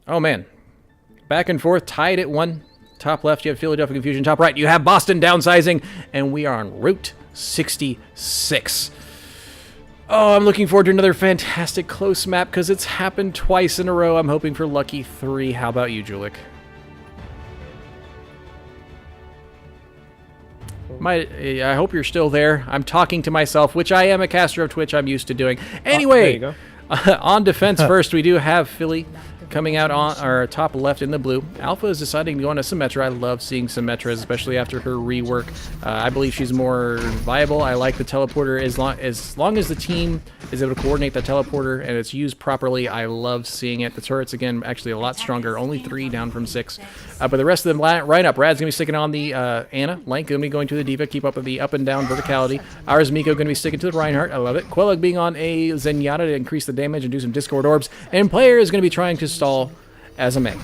Oh, man. Back and forth, tied at 1. Top left, you have Philadelphia Confusion. Top right, you have Boston downsizing. And we are on Route 66. Oh, I'm looking forward to another fantastic close map because it's happened twice in a row. I'm hoping for lucky 3. How about you, Julik? I hope you're still there. I'm talking to myself, which I am a caster of Twitch. I'm used to doing. Anyway, there you go. On defense first, we do have Philly coming out on our top left in the blue. Alpha is deciding to go on to Symmetra. I love seeing Symmetra, especially after her rework. I believe she's more viable. I like the teleporter as long as the team is able to coordinate the teleporter and it's used properly. I love seeing it. The turret's, again, actually a lot stronger. Only 3 down from 6. But the rest of them right up. Rad's going to be sticking on the Anna. Lank going to be going to the D.Va. Keep up with the up and down verticality. Ours Miko going to be sticking to the Reinhardt. I love it. Quellag being on a Zenyatta to increase the damage and do some Discord orbs. And Player is going to be trying to stall as a Mei.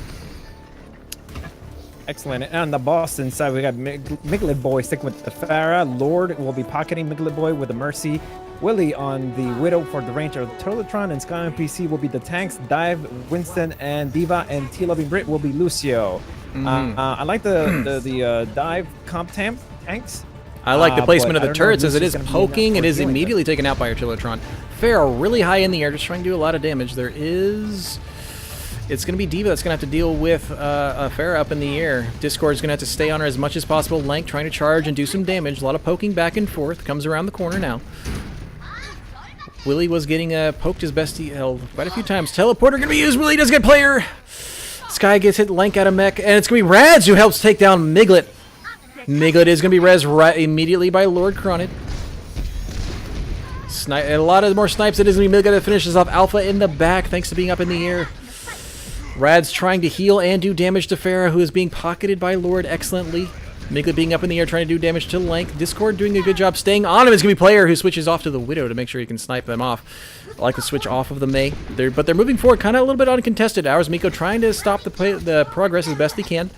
Excellent. And on the Boston side, we got Miglet Boy sticking with the Pharah. Lord will be pocketing Miglet Boy with the Mercy. Willie on the Widow for the range of Turletron, and Sky and PC will be the tanks. Dive, Winston, and D.Va, and T-Loving Brit will be Lucio. I like the Dive comp tanks. I like the placement of the turrets as it is poking. It is immediately taken out by Artillotron. Pharah really high in the air, just trying to do a lot of damage. It's going to be D.Va that's going to have to deal with Pharah up in the air. Discord is going to have to stay on her as much as possible. Lank trying to charge and do some damage. A lot of poking back and forth. Comes around the corner now. Willie was getting poked as best he held quite a few times. Teleporter going to be used. Willie does get Player. Sky gets hit. Lank out of mech. And it's going to be Rads who helps take down Miglet. Miglet is going to be res right immediately by Lord Cronid. A lot of more snipes. It is going to be Miglet that finishes off Alpha in the back thanks to being up in the air. Rad's trying to heal and do damage to Pharah, who is being pocketed by Lord excellently. Miglet being up in the air trying to do damage to Lank. Discord doing a good job staying on him. It's going to be Player who switches off to the Widow to make sure he can snipe them off. I like to switch off of the Mei. But they're moving forward kind of a little bit uncontested. Ours Miko trying to stop the progress as best he can.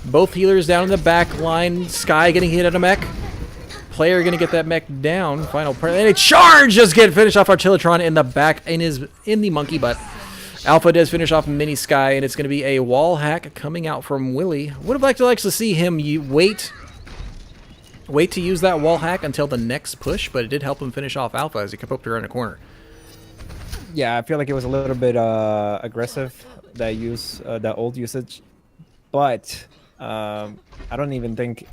Both healers down in the back line. Sky getting hit at a mech. Player going to get that mech down. Final part. And a charge just get finished off Artillotron in the back in the monkey butt. Alpha does finish off Mini Sky, and it's going to be a wall hack coming out from Willie. Would have liked to see him wait to use that wall hack until the next push, but it did help him finish off Alpha as he kept up around the corner. Yeah, I feel like it was a little bit aggressive, that old usage, but I don't even think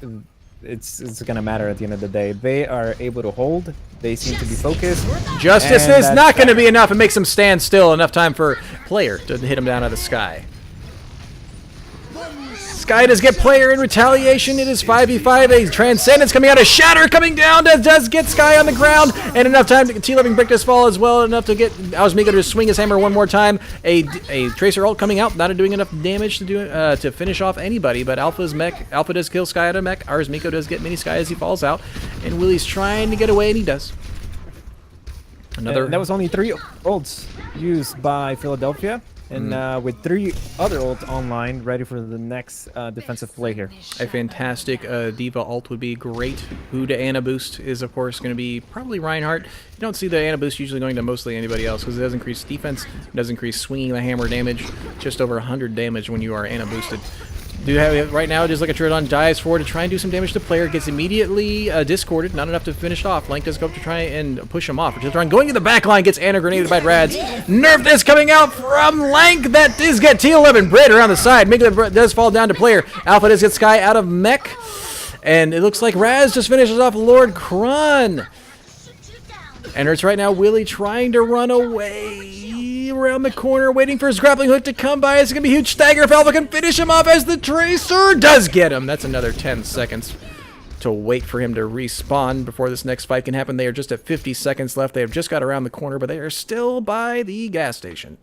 it's gonna matter at the end of the day. They are able to hold. They seem to be focused. Justice is not going to be enough. It makes him stand still enough time for Player to hit him down out of the sky. Sky does get Player in retaliation. It is 5v5. A Transcendence coming out. A Shatter coming down. Does get Sky on the ground. And enough time to T-Loving Brick does fall as well. Enough to get Ausmigo to swing his hammer one more time. A Tracer ult coming out. Not doing enough damage to finish off anybody. But Alpha does kill Sky out of mech. Ours Miko does get Mini Sky as he falls out. And Willie's trying to get away, and he does. That was only 3 ults used by Philadelphia. And with 3 other ults online, ready for the next defensive play here. A fantastic D.Va ult would be great. Who to Ana boost is, of course, going to be probably Reinhardt. You don't see the Ana boost usually going to mostly anybody else because it does increase defense, it does increase swinging the hammer damage, just over 100 damage when you are Ana boosted. Right now, it is like a Troodon dives forward to try and do some damage to Player. Gets immediately discorded, not enough to finish off. Lank does go up to try and push him off. Troodon going to the back line, gets Ana grenaded by Rads. Nerf this coming out from Lank. That does get T11 Brit around the side. Miglet does fall down to Player. Alpha does get Sky out of mech. And it looks like Raz just finishes off Lord Krun. And it's right now Willie trying to run away around the corner, waiting for his grappling hook to come by. It's going to be a huge stagger if Alpha can finish him off as the Tracer does get him. That's another 10 seconds to wait for him to respawn before this next fight can happen. They are just at 50 seconds left. They have just got around the corner, but they are still by the gas station.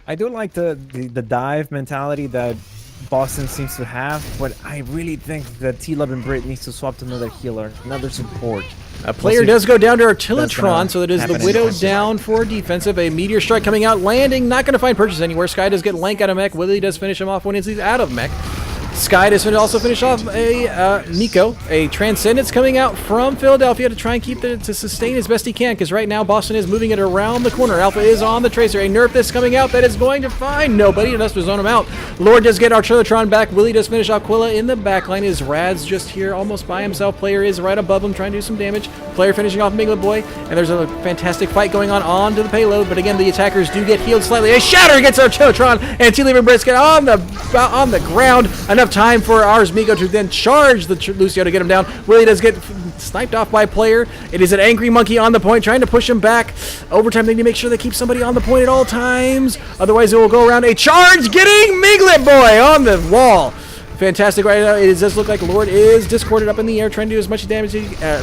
I do like the dive mentality that Boston seems to have, but I really think that T-Love Brit needs to swap to another healer, another support. A Player does go down to Artillotron, so that is the Widow down for defensive. A Meteor Strike coming out, landing, not going to find purchase anywhere. Sky does get Lank out of mech. Willie does finish him off when he's out of mech. Sky to also finish off a Miko. A Transcendence coming out from Philadelphia to try and to sustain as best he can, because right now Boston is moving it around the corner. Alpha is on the Tracer. A Nerf that's coming out that is going to find nobody, and that's to zone him out. Lord does get Archilotron back. Willie does finish off Quilla in the backline. Is Rad's just here almost by himself. Player is right above him trying to do some damage. Player finishing off Miglet Boy, and there's a fantastic fight going onto the payload, but again, the attackers do get healed slightly. A Shatter gets Archilotron, and T-Lever Brits get on the ground. Enough time for Ars Miko to then charge the Lucio to get him down. Willie does get sniped off by Player. It is an Angry Monkey on the point, trying to push him back. Overtime, they need to make sure they keep somebody on the point at all times. Otherwise, it will go around. A charge getting Miglet Boy on the wall. Fantastic right now. It does look like Lord is discorded up in the air, trying to do as much damage,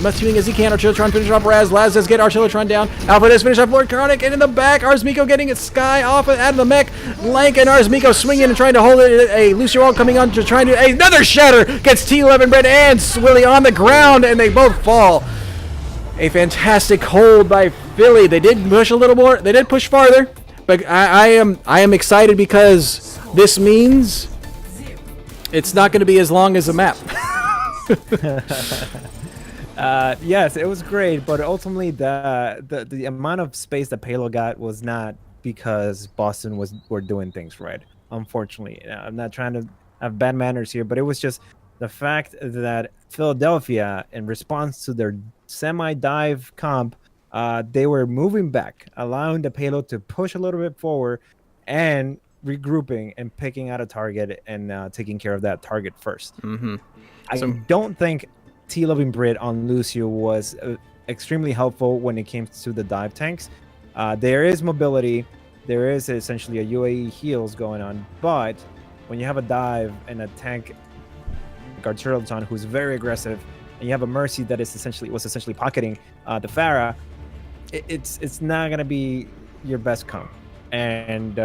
much healing as he can. Archilotron finish off Raz. Laz does get Archilotron down. Alpha does finish off Lord Chronic, and in the back, Ars Miko getting its Sky off out of the mech. Lank and Ars Miko swinging and trying to hold it. A Lucio all coming on to trying to another Shatter gets T11 Bread and Swilly on the ground, and they both fall. A fantastic hold by Philly. They did push a little more. They did push farther, but I am excited because this means it's not going to be as long as a map. Yes, it was great, but ultimately the amount of space that Payload got was not because Boston were doing things right. Unfortunately, I'm not trying to have bad manners here, but it was just the fact that Philadelphia, in response to their semi-dive comp, they were moving back, allowing the Payload to push a little bit forward and regrouping and picking out a target and taking care of that target first. I don't think T-Loving Brit on Lucio was extremely helpful when it came to the dive tanks. There is mobility. There is essentially a UAE heals going on, but when you have a dive and a tank like Archilotron who's very aggressive, and you have a Mercy that was essentially pocketing the Pharah, it's not gonna be your best comp. And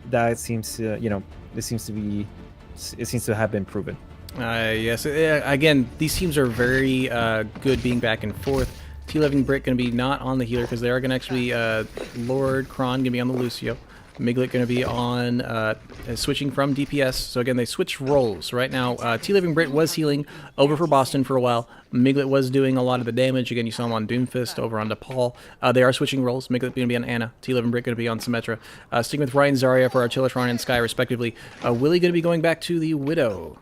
that seems to, it seems to have been proven. Yes. Again, these teams are very good being back and forth. T11 Brit going to be not on the healer because they are going to actually Lord Kron going to be on the Lucio. Miglet going to be on switching from DPS. So again, they switch roles right now. T-Living Brit was healing over for Boston for a while. Miglet was doing a lot of the damage. Again, you saw him on Doomfist over on DePaul. They are switching roles. Miglet going to be on Anna. T-Living Brit going to be on Symmetra. Sticking with Ryan Zarya for Archilotron and Sky respectively. Willie going to be going back to the Widow.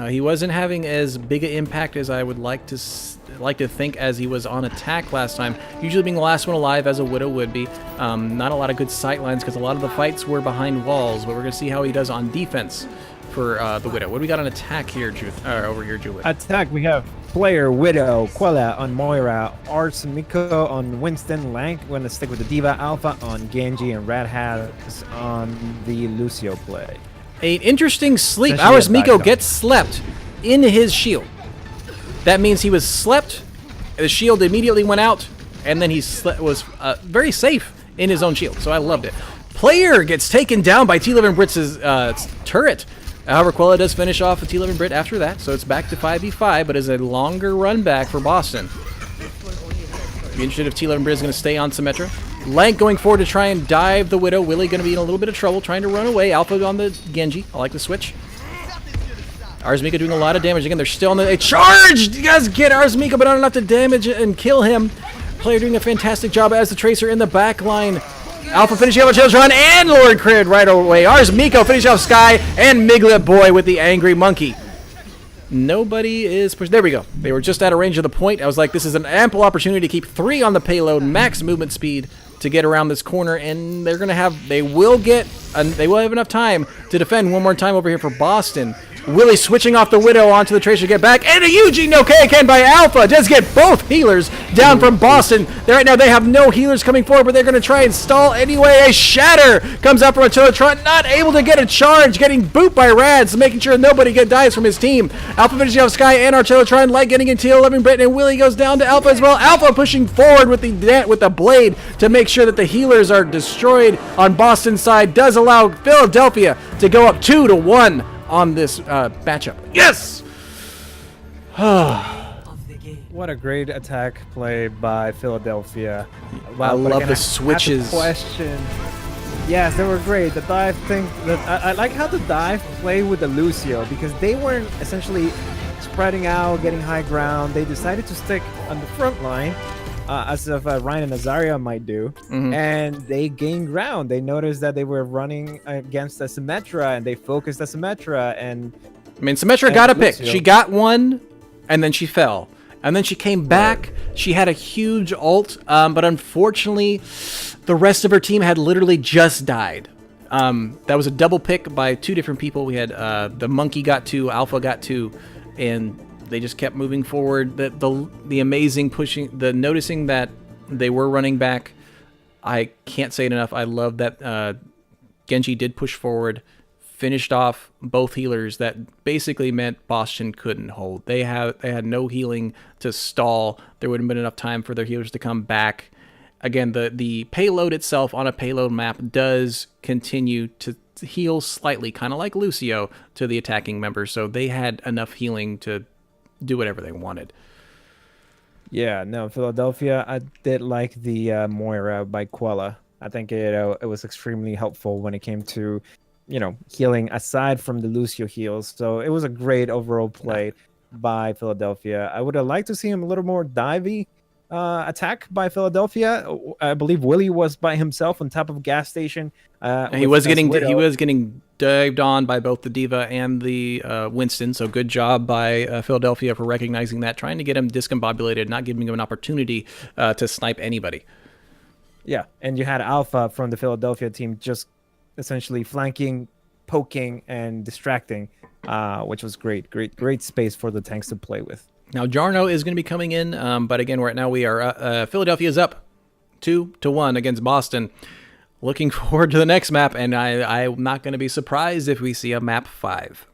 He wasn't having as big an impact as I would like to think as he was on attack last time. Usually being the last one alive as a Widow would be. Not a lot of good sight lines because a lot of the fights were behind walls, but we're going to see how he does on defense for the Widow. What do we got on attack here, over here, Juliet? Attack, we have Player, Widow, Quella on Moira, Ars Miko on Winston, Lank, we're going to stick with the Diva, Alpha on Genji, and Red Hat on the Lucio play. An interesting sleep. Ars Miko gets slept in his shield. That means he was slept, the shield immediately went out, and then he was very safe in his own shield. So I loved it. Player gets taken down by T11 Brit's turret. However, Quella does finish off with T11 Brit after that, so it's back to 5v5, but is a longer run back for Boston. Be interested if T11 Brit is going to stay on Symmetra. Lank going forward to try and dive the Widow. Willie going to be in a little bit of trouble trying to run away. Alpha on the Genji. I like the switch. Ars Miko doing a lot of damage. Again, they're still on the... charge! You guys get Ars Miko, but not enough to damage and kill him. Player doing a fantastic job as the Tracer in the back line. Alpha finishing off Children and Lord Crid right away. Ars Miko finishing off Sky and Miglet Boy with the Angry Monkey. Nobody is pushing. There we go. They were just out of range of the point. I was like, this is an ample opportunity to keep 3 on the payload, max movement speed to get around this corner, and they're gonna have. They will have enough time to defend one more time over here for Boston. Willie switching off the Widow onto the Tracer to get back, and a Eugene no K again by Alpha does get both healers down from Boston. Right now they have no healers coming forward, but they're going to try and stall anyway. A Shatter comes up from Archilotron, not able to get a charge, getting booped by Rads, making sure nobody dies from his team. Alpha finishing off Sky and Archilotron, Light getting into 11 Brit, and Willie goes down to Alpha as well. Alpha pushing forward with the blade to make sure that the healers are destroyed on Boston's side, does allow Philadelphia to go up 2-1 on this matchup. Yes! What a great attack play by Philadelphia. Wow, I love the switches. Question Yes, they were great. The dive thing, I like how the dive played with the Lucio because they weren't essentially spreading out, getting high ground. They decided to stick on the front line, as if Ryan and Azaria might do, and they gained ground. They noticed that they were running against the Symmetra, and they focused the Symmetra. And I mean, Symmetra got a pick. Lucio. She got one, and then she fell. And then she came back. She had a huge ult, but unfortunately, the rest of her team had literally just died. That was a double pick by two different people. We had the Monkey got two, Alpha got two, and they just kept moving forward. The amazing pushing, the noticing that they were running back. I can't say it enough. I love that Genji did push forward, finished off both healers. That basically meant Boston couldn't hold. They had no healing to stall. There wouldn't have been enough time for their healers to come back. Again, the payload itself on a payload map does continue to heal slightly, kind of like Lucio, to the attacking members. So they had enough healing to do whatever they wanted. Yeah, no, Philadelphia, I did like the Moira by Quella. I think it was extremely helpful when it came to, healing aside from the Lucio heals. So it was a great overall play by Philadelphia. I would have liked to see him a little more divey attack by Philadelphia. I believe Willie was by himself on top of gas station. He was getting dived on by both the Diva and the Winston. So good job by Philadelphia for recognizing that, trying to get him discombobulated, not giving him an opportunity to snipe anybody. Yeah, and you had Alpha from the Philadelphia team just essentially flanking, poking, and distracting, which was great space for the tanks to play with. Now Jarno is going to be coming in, but again, right now we are Philadelphia is up 2-1 against Boston. Looking forward to the next map, and I'm not going to be surprised if we see a map 5.